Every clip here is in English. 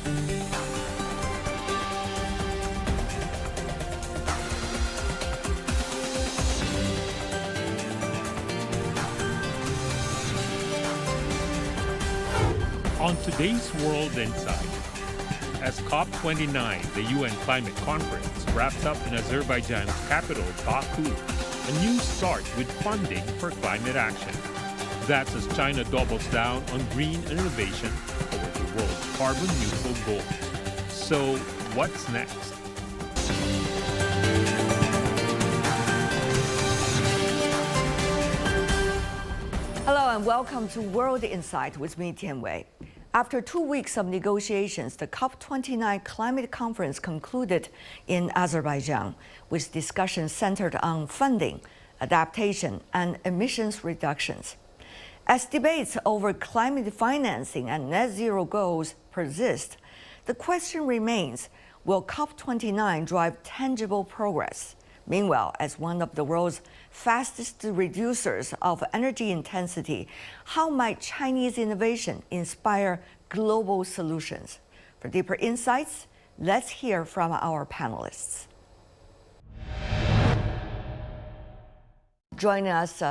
On today's World Insight, as COP29, the UN climate conference, wraps up in Azerbaijan's capital, Baku, a new start with funding for climate action. That's as China doubles down on green innovation toward the world's carbon neutral goals. So, what's next? Hello and welcome to World Insight with me, Tian Wei. After 2 weeks of negotiations, the COP29 climate conference concluded in Azerbaijan, with discussions centered on funding, adaptation, and emissions reductions. As debates over climate financing and net zero goals persist, the question remains, will COP29 drive tangible progress? Meanwhile, as one of the world's fastest reducers of energy intensity, how might Chinese innovation inspire global solutions? For deeper insights, let's hear from our panelists. Joining us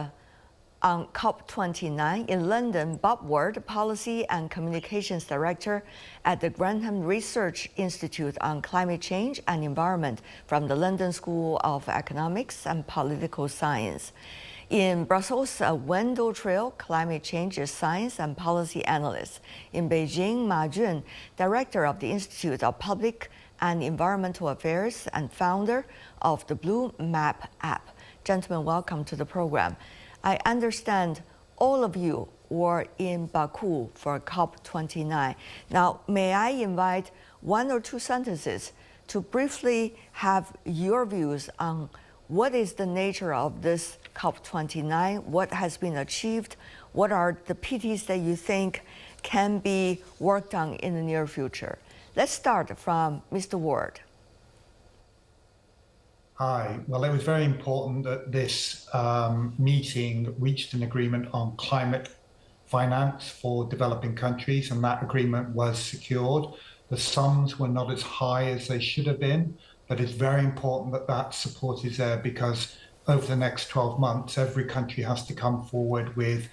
on COP29 in London, Bob Ward, Policy and Communications Director at the Grantham Research Institute on Climate Change and Environment from the London School of Economics and Political Science. In Brussels, Wendell Trill, Climate Change Science and Policy Analyst. In Beijing, Ma Jun, Director of the Institute of Public and Environmental Affairs and founder of the Blue Map app. Gentlemen, welcome to the program. I understand all of you were in Baku for COP29. Now, may I invite 1 or 2 sentences to briefly have your views on what is the nature of this COP29, what has been achieved, what are the pities that you think can be worked on in the near future? Let's start from Mr. Ward. Hi. Well, it was very important that this meeting reached an agreement on climate finance for developing countries, and that agreement was secured. The sums were not as high as they should have been, but it's very important that that support is there, because over the next 12 months, every country has to come forward with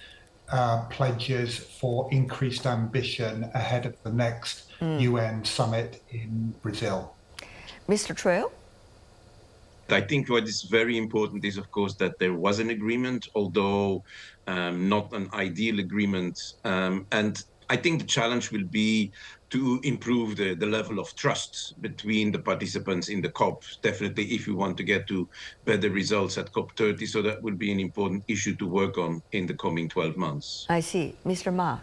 pledges for increased ambition ahead of the next UN summit in Brazil. Mr. Trail? I think what is very important is, of course, that there was an agreement, although not an ideal agreement. And I think the challenge will be to improve the level of trust between the participants in the COP, definitely if we want to get to better results at COP30. So that will be an important issue to work on in the coming 12 months. I see. Mr. Ma?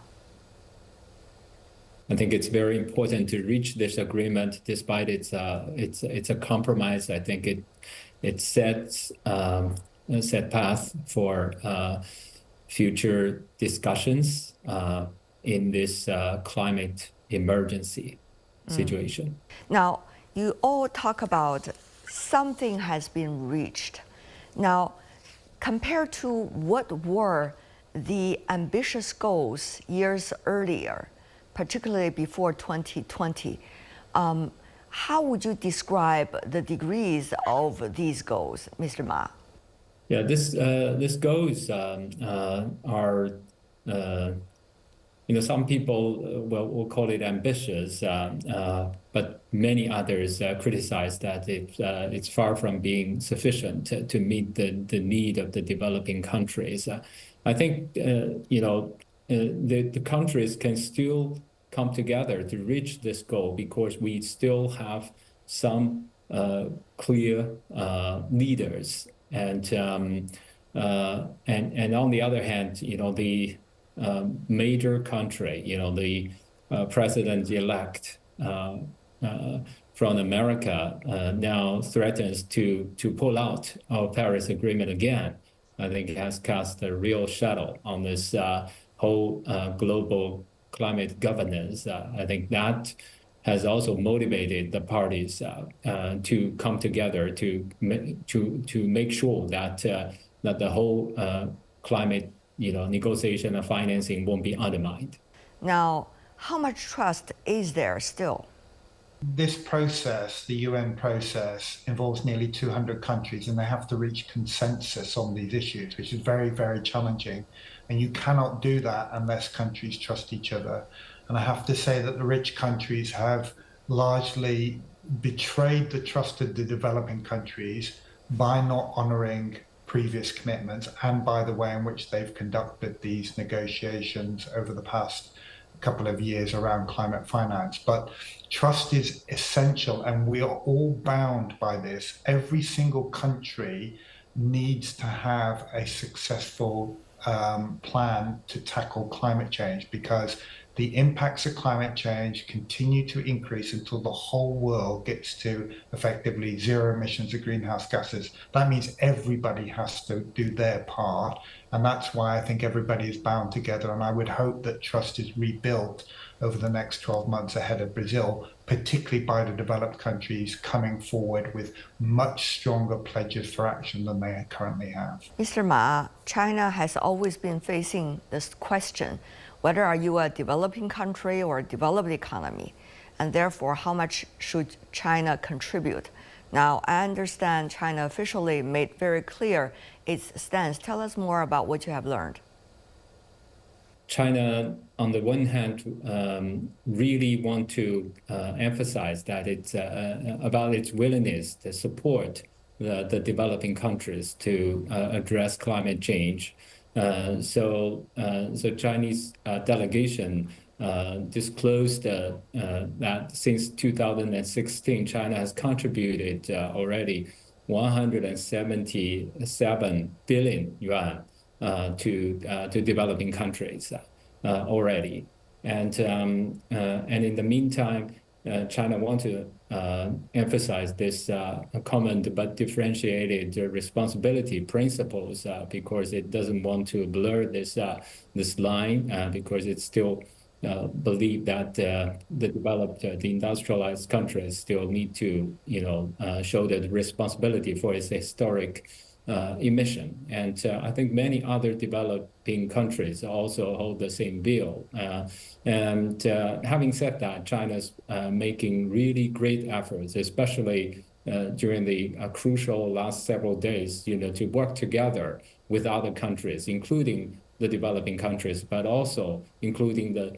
I think it's very important to reach this agreement, despite it's a compromise. I think it sets a set path for future discussions in this climate emergency situation. Now, you all talk about something has been reached. Now, compared to what were the ambitious goals years earlier, particularly before 2020, how would you describe the degrees of these goals, Mr. Ma? Yeah, these goals are, some people will call it ambitious, but many others criticize that it's far from being sufficient to meet the need of the developing countries. I think, the countries can still come together to reach this goal, because we still have some clear leaders, and on the other hand, the major country, the president-elect from America now threatens to pull out of Paris Agreement again. I think it has cast a real shadow on this whole global climate governance. I think that has also motivated the parties to come together to make sure that the whole climate negotiation and financing won't be undermined. Now, how much trust is there still? This process, the UN process, involves nearly 200 countries, and they have to reach consensus on these issues, which is very, very challenging. And you cannot do that unless countries trust each other. And I have to say that the rich countries have largely betrayed the trust of the developing countries by not honoring previous commitments and by the way in which they've conducted these negotiations over the past couple of years around climate finance. But trust is essential, and we are all bound by this. Every single country needs to have a successful plan to tackle climate change, because the impacts of climate change continue to increase until the whole world gets to effectively zero emissions of greenhouse gases. That means everybody has to do their part. And that's why I think everybody is bound together. And I would hope that trust is rebuilt over the next 12 months ahead of Brazil, particularly by the developed countries coming forward with much stronger pledges for action than they currently have. Mr. Ma, China has always been facing this question: whether are you a developing country or a developed economy, and therefore how much should China contribute? Now, I understand China officially made very clear its stance. Tell us more about what you have learned. China, on the one hand, really want to emphasize that it's about its willingness to support the developing countries to address climate change. So Chinese delegation disclosed that since 2016, China has contributed already 177 billion yuan to developing countries already, and in the meantime, China wants to emphasize this common but differentiated responsibility principles because it doesn't want to blur this line because it still believe that the developed, the industrialized countries still need to, show the responsibility for its historic emission. And I think many other developing countries also hold the same view. And having said that, China's making really great efforts, especially during the crucial last several days, to work together with other countries, including the developing countries, but also including the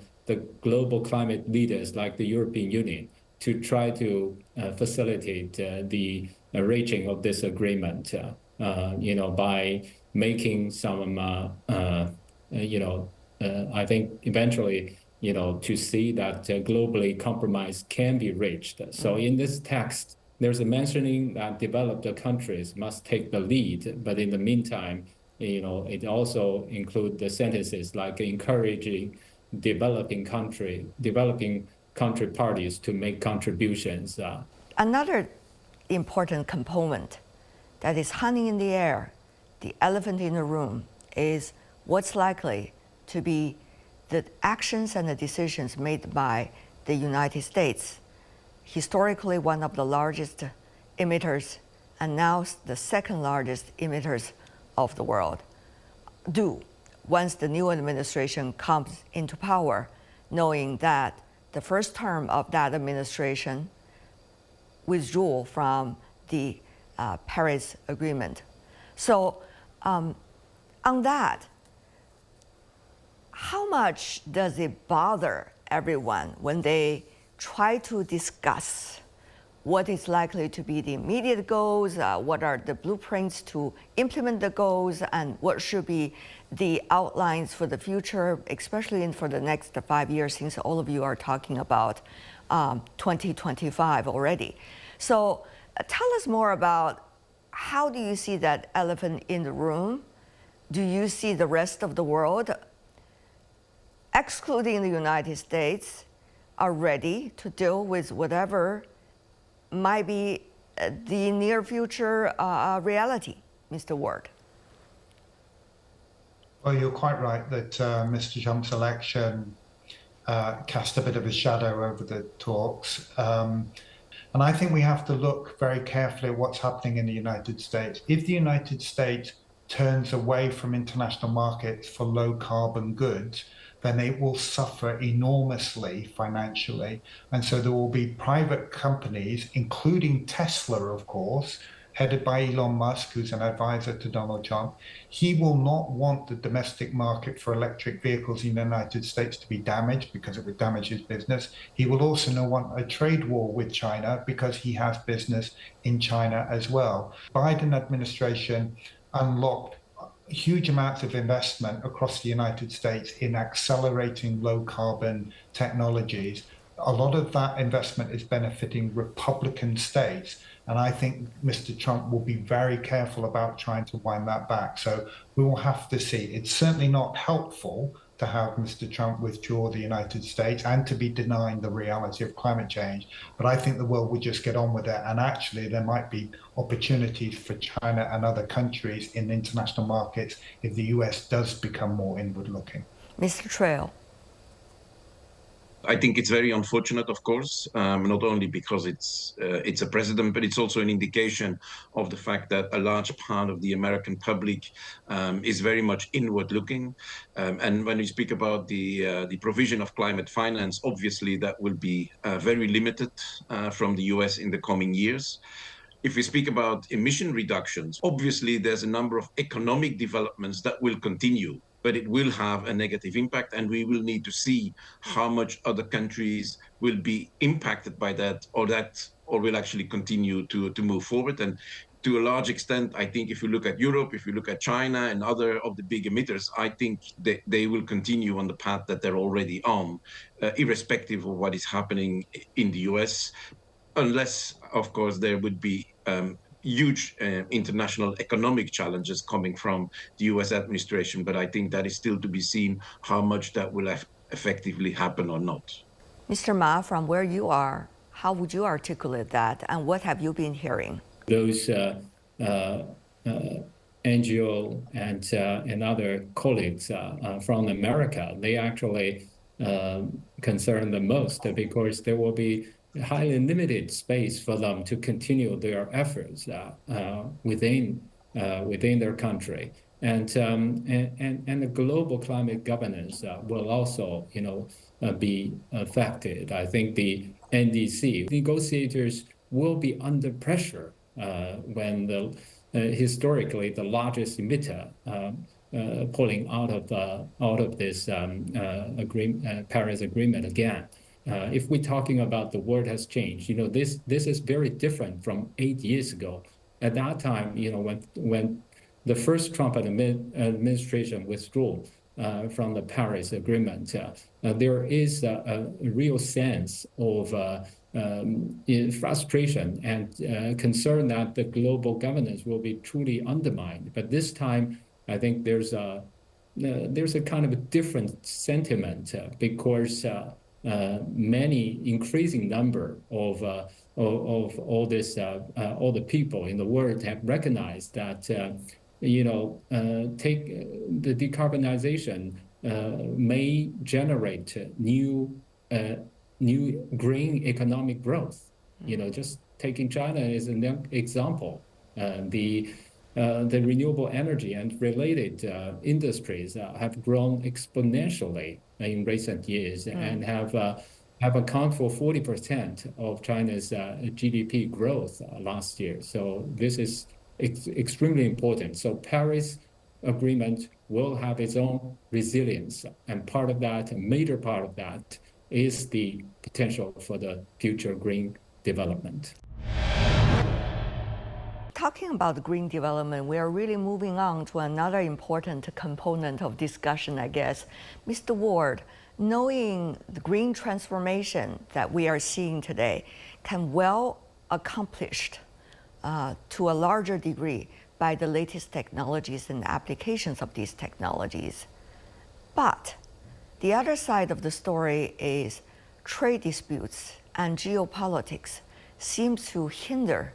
global climate leaders like the European Union, to try to facilitate the reaching of this agreement, by making some, I think eventually, to see that globally compromise can be reached. So in this text, there's a mentioning that developed countries must take the lead, but in the meantime, it also includes the sentences like encouraging developing country parties to make contributions. Another important component that is hanging in the air, the elephant in the room, is what's likely to be the actions and the decisions made by the United States, historically one of the largest emitters and now the second largest emitters of the world, do once the new administration comes into power, knowing that the first term of that administration withdrew from the Paris Agreement. So on that, how much does it bother everyone when they try to discuss what is likely to be the immediate goals, what are the blueprints to implement the goals, and what should be the outlines for the future, especially for the next 5 years, since all of you are talking about 2025 already. So tell us more about how do you see that elephant in the room? Do you see the rest of the world, excluding the United States, are ready to deal with whatever might be the near future reality, Mr. Ward? Well, you're quite right that Mr. Trump's election cast a bit of a shadow over the talks. And I think we have to look very carefully at what's happening in the United States. If the United States turns away from international markets for low carbon goods, then it will suffer enormously financially. And so there will be private companies, including Tesla, of course, headed by Elon Musk, who's an advisor to Donald Trump. He will not want the domestic market for electric vehicles in the United States to be damaged because it would damage his business. He will also not want a trade war with China because he has business in China as well. Biden administration unlocked huge amounts of investment across the United States in accelerating low carbon technologies. A lot of that investment is benefiting Republican states. And I think Mr. Trump will be very careful about trying to wind that back. So we will have to see. It's certainly not helpful to have Mr. Trump withdraw the United States and to be denying the reality of climate change. But I think the world will just get on with it. And actually, there might be opportunities for China and other countries in international markets if the US does become more inward looking. Mr. Trail. I think it's very unfortunate, of course, not only because it's a president, but it's also an indication of the fact that a large part of the American public is very much inward-looking. And when we speak about the provision of climate finance, obviously that will be very limited from the US in the coming years. If we speak about emission reductions, obviously there's a number of economic developments that will continue, but it will have a negative impact, and we will need to see how much other countries will be impacted by that, or will actually continue to move forward. And to a large extent, I think if you look at Europe, if you look at China and other of the big emitters, I think they will continue on the path that they're already on, irrespective of what is happening in the US, unless, of course, there would be huge international economic challenges coming from the US administration. But I think that is still to be seen how much that will effectively happen or not. Mr. Ma, from where you are, how would you articulate that, and what have you been hearing? Those NGO and other colleagues from America, they actually concern the most because there will be highly limited space for them to continue their efforts within their country, and the global climate governance will also, be affected. I think the NDC negotiators will be under pressure when historically the largest emitter pulling out of this Paris Agreement again. If we're talking about the world has changed, this is very different from 8 years ago. At that time, when the first Trump administration withdrew from the Paris Agreement, there is a real sense of frustration and concern that the global governance will be truly undermined. But this time, I think there's a kind of a different sentiment because many increasing number of all the people in the world have recognized that take the decarbonization may generate new green economic growth. Just taking China as an example, the renewable energy and related industries have grown exponentially in recent years and have account for 40% of China's GDP growth last year. So this is extremely important. So Paris Agreement will have its own resilience, and part of that, a major part of that, is the potential for the future green development. Talking about green development, we are really moving on to another important component of discussion, I guess. Mr. Ward, knowing the green transformation that we are seeing today can well accomplished to a larger degree by the latest technologies and applications of these technologies. But the other side of the story is trade disputes and geopolitics seem to hinder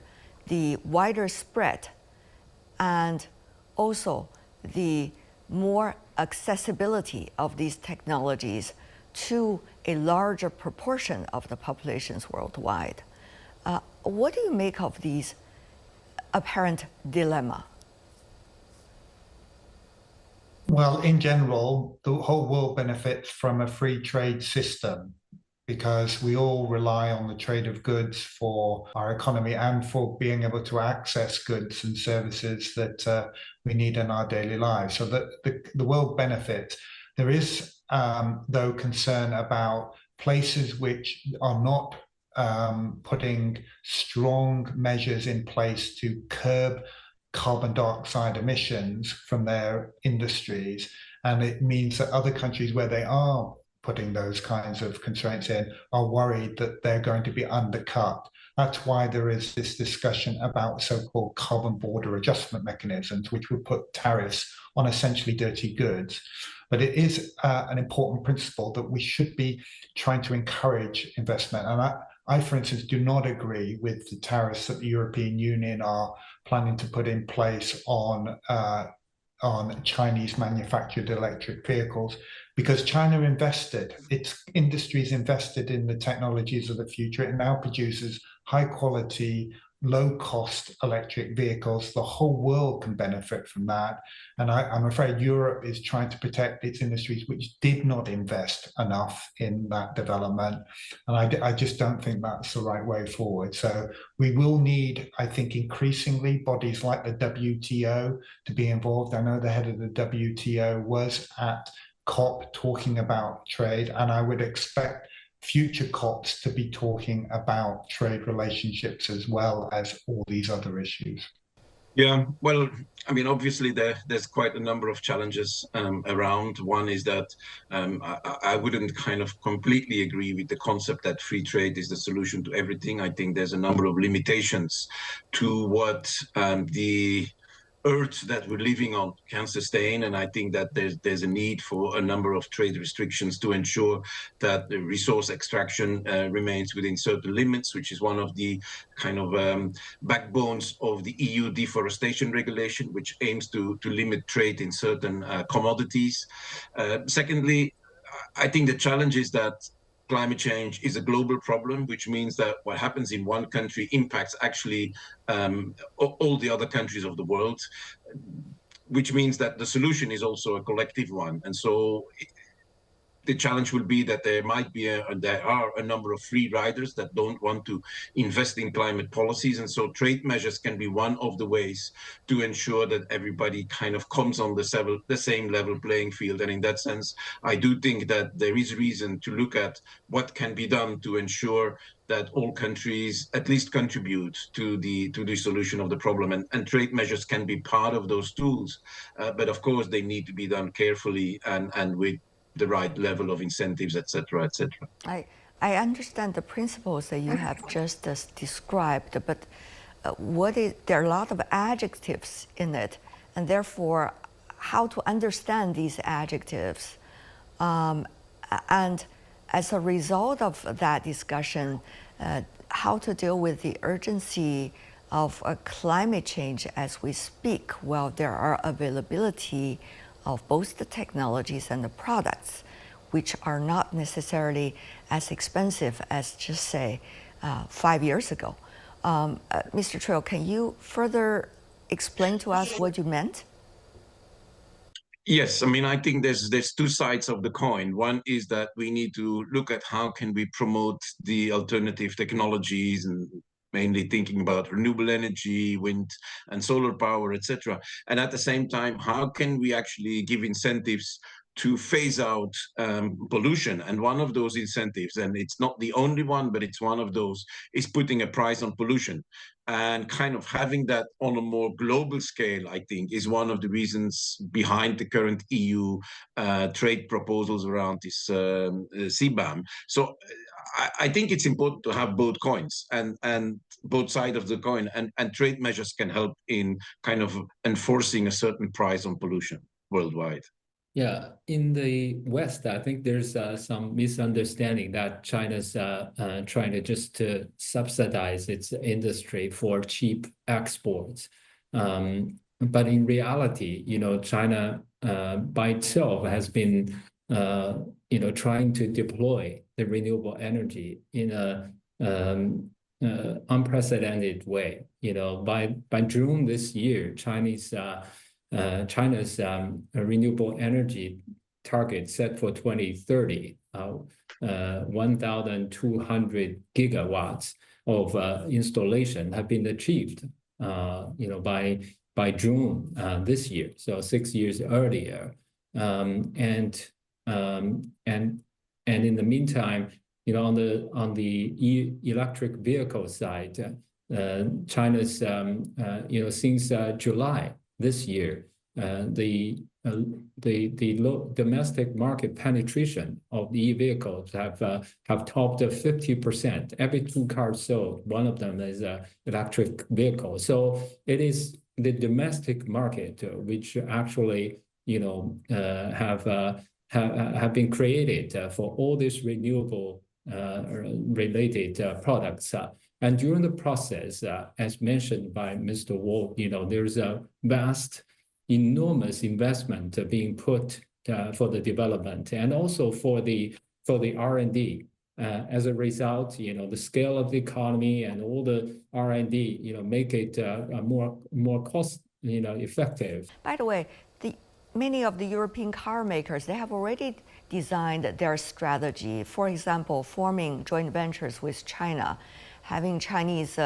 the wider spread and also the more accessibility of these technologies to a larger proportion of the populations worldwide. What do you make of these apparent dilemma? Well, in general, the whole world benefits from a free trade system because we all rely on the trade of goods for our economy and for being able to access goods and services that we need in our daily lives. So that the world benefits. There is, though, concern about places which are not putting strong measures in place to curb carbon dioxide emissions from their industries. And it means that other countries where they are putting those kinds of constraints in are worried that they're going to be undercut. That's why there is this discussion about so-called carbon border adjustment mechanisms, which would put tariffs on essentially dirty goods. But it is an important principle that we should be trying to encourage investment. And I, for instance, do not agree with the tariffs that the European Union are planning to put in place on Chinese manufactured electric vehicles, because China invested, its industries invested in the technologies of the future. It now produces high quality, low cost electric vehicles. The whole world can benefit from that. And I'm afraid Europe is trying to protect its industries, which did not invest enough in that development. And I just don't think that's the right way forward. So we will need, I think, increasingly bodies like the WTO to be involved. I know the head of the WTO was at COP talking about trade, and I would expect future COPs to be talking about trade relationships as well as all these other issues. Yeah, well, I mean, obviously there's quite a number of challenges around. One is that I wouldn't kind of completely agree with the concept that free trade is the solution to everything. I think there's a number of limitations to what the Earth that we're living on can sustain, and I think that there's a need for a number of trade restrictions to ensure that the resource extraction remains within certain limits, which is one of the kind of backbones of the EU deforestation regulation, which aims to limit trade in certain commodities. Secondly, I think the challenge is that climate change is a global problem, which means that what happens in one country impacts actually all the other countries of the world, which means that the solution is also a collective one. And so the challenge will be that there are a number of free riders that don't want to invest in climate policies. And so trade measures can be one of the ways to ensure that everybody kind of comes on the same level playing field. And in that sense, I do think that there is reason to look at what can be done to ensure that all countries at least contribute to the solution of the problem. And trade measures can be part of those tools. But of course, they need to be done carefully and with the right level of incentives, etc., etc. I understand the principles that you have just described, but there are a lot of adjectives in it, and therefore, how to understand these adjectives, and as a result of that discussion, how to deal with the urgency of climate change as we speak, while there are availability of both the technologies and the products, which are not necessarily as expensive as just say 5 years ago. Mr. Trail, can you further explain to us what you meant? Yes, I mean, I think there's two sides of the coin. One is that we need to look at how can we promote the alternative technologies, and mainly thinking about renewable energy, wind and solar power, etc. And at the same time, how can we actually give incentives to phase out pollution? And one of those incentives, and it's not the only one, but it's one of those, is putting a price on pollution. And kind of having that on a more global scale, I think, is one of the reasons behind the current EU trade proposals around this CBAM. So I think it's important to have both coins and both sides of the coin, and trade measures can help in kind of enforcing a certain price on pollution worldwide. Yeah, in the West, I think there's some misunderstanding that China's trying to just subsidize its industry for cheap exports. But in reality, China by itself has been, trying to deploy the renewable energy in a unprecedented way. By June this year, Chinese China's renewable energy target set for 2030, 1,200 gigawatts of installation have been achieved, by June this year, so 6 years earlier. And in the meantime, on the electric vehicle side, China's since July this year, the low domestic market penetration of the e-vehicles have topped 50%. Every 2 cars sold, one of them is an electric vehicle. So it is the domestic market which actually have been created for all these renewable related products. And during the process, as mentioned by Mr. Wall, there's a vast, enormous investment being put for the development and also for the R&D. As a result, the scale of the economy and all the R&D, make it more cost, effective. By the way, many of the European car makers, they have already designed their strategy. For example, forming joint ventures with China, having Chinese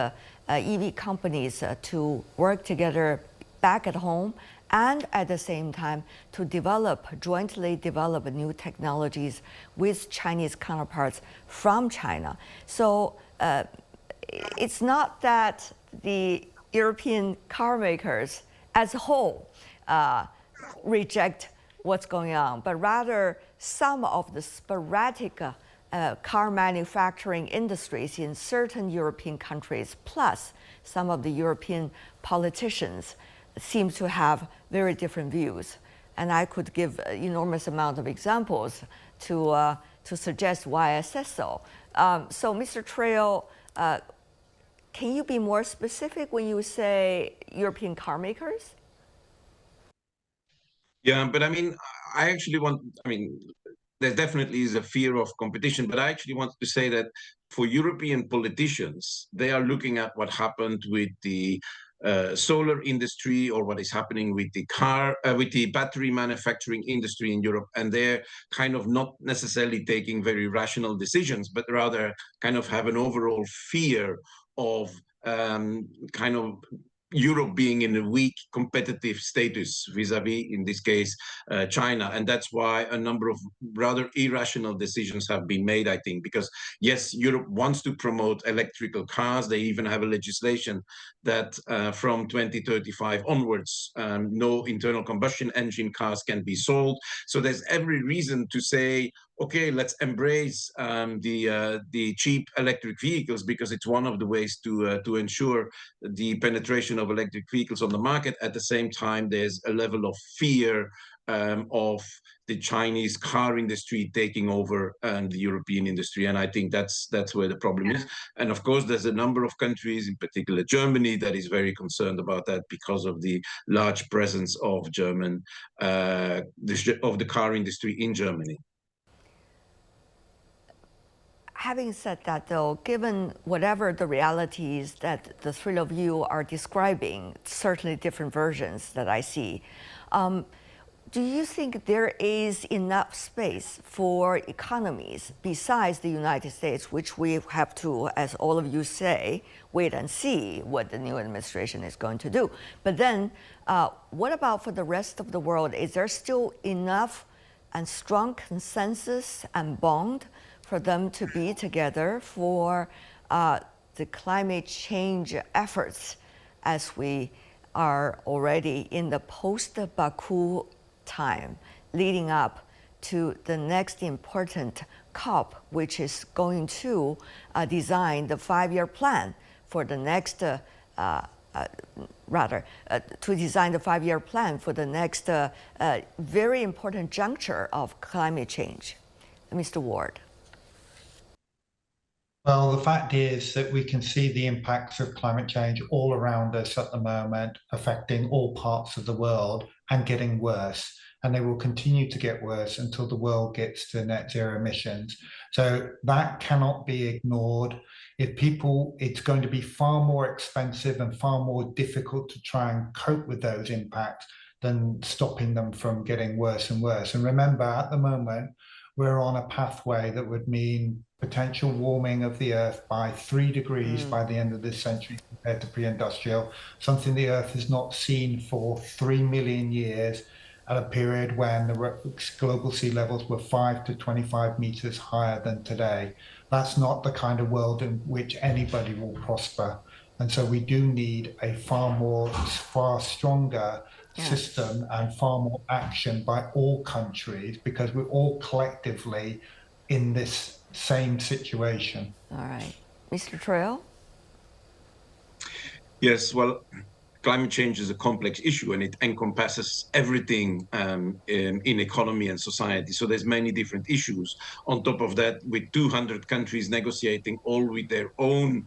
EV companies to work together back at home, and at the same time to jointly develop new technologies with Chinese counterparts from China. So it's not that the European car makers as a whole reject what's going on, but rather some of the sporadic car manufacturing industries in certain European countries, plus some of the European politicians, seem to have very different views. And I could give an enormous amount of examples to suggest why I said so. So, Mr. Trail, can you be more specific when you say European car makers? Yeah, but there definitely is a fear of competition, but I actually wanted to say that for European politicians, they are looking at what happened with the solar industry, or what is happening with the battery manufacturing industry in Europe, and they're kind of not necessarily taking very rational decisions, but rather kind of have an overall fear of kind of Europe being in a weak competitive status vis-a-vis, in this case, China. And that's why a number of rather irrational decisions have been made, I think, because yes, Europe wants to promote electrical cars. They even have a legislation that from 2035 onwards, no internal combustion engine cars can be sold. So there's every reason to say, okay, let's embrace the cheap electric vehicles, because it's one of the ways to ensure the penetration of electric vehicles on the market. At the same time, there's a level of fear of the Chinese car industry taking over the European industry, and I think that's where the problem is. And of course, there's a number of countries, in particular Germany, that is very concerned about that because of the large presence of the car industry in Germany. Having said that, though, given whatever the realities that the three of you are describing, certainly different versions that I see, do you think there is enough space for economies besides the United States, which we have to, as all of you say, wait and see what the new administration is going to do? But then, what about for the rest of the world? Is there still enough and strong consensus and bond for them to be together for the climate change efforts, as we are already in the post-Baku time, leading up to the next important COP, which is going to design the 5-year plan for the next, to design the 5-year plan for the next very important juncture of climate change? Mr. Ward. Well, the fact is that we can see the impacts of climate change all around us at the moment, affecting all parts of the world and getting worse. And they will continue to get worse until the world gets to net zero emissions. So that cannot be ignored. It's going to be far more expensive and far more difficult to try and cope with those impacts than stopping them from getting worse and worse. And remember, at the moment, we're on a pathway that would mean potential warming of the Earth by 3 degrees by the end of this century compared to pre-industrial, something the Earth has not seen for 3 million years, at a period when the global sea levels were 5 to 25 meters higher than today. That's not the kind of world in which anybody will prosper. And so we do need a far stronger system and far more action by all countries, because we're all collectively in this same situation. All right. Mr. Trail? Yes, well, climate change is a complex issue and it encompasses everything in economy and society. So there's many different issues. On top of that, with 200 countries negotiating all with their own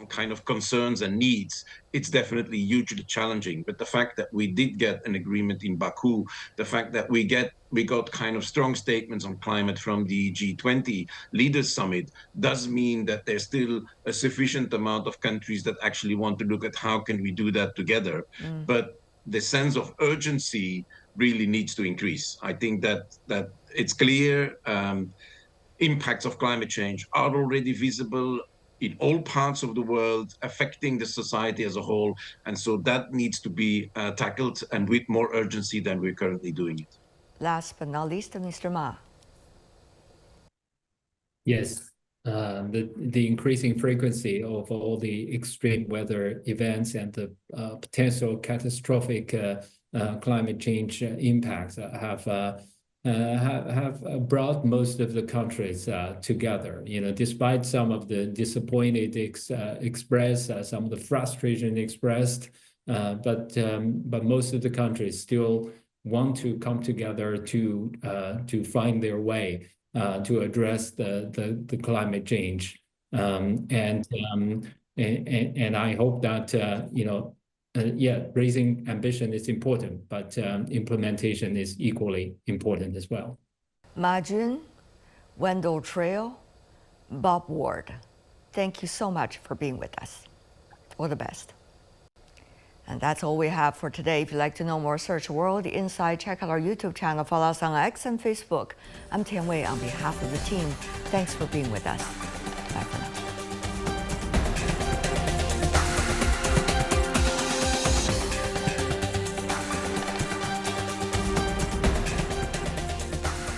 kind of concerns and needs, it's definitely hugely challenging. But the fact that we did get an agreement in Baku, the fact that we got kind of strong statements on climate from the G20 Leaders Summit does mean that there's still a sufficient amount of countries that actually want to look at how can we do that together. But the sense of urgency really needs to increase. I think that it's clear impacts of climate change are already visible in all parts of the world, affecting the society as a whole. And so that needs to be tackled, and with more urgency than we're currently doing it. Last but not least, Mr. Ma. Yes, the increasing frequency of all the extreme weather events and the potential catastrophic climate change impacts have brought most of the countries together. You know, despite some of the disappointed expressed, some of the frustration expressed, but most of the countries still want to come together to find their way to address the climate change, and I hope that raising ambition is important, but implementation is equally important as well. Ma Jun, Wendell Trail, Bob Ward, thank you so much for being with us. All the best. And that's all we have for today. If you'd like to know more, search World Insight. Check out our YouTube channel. Follow us on X and Facebook. I'm Tian Wei on behalf of the team. Thanks for being with us.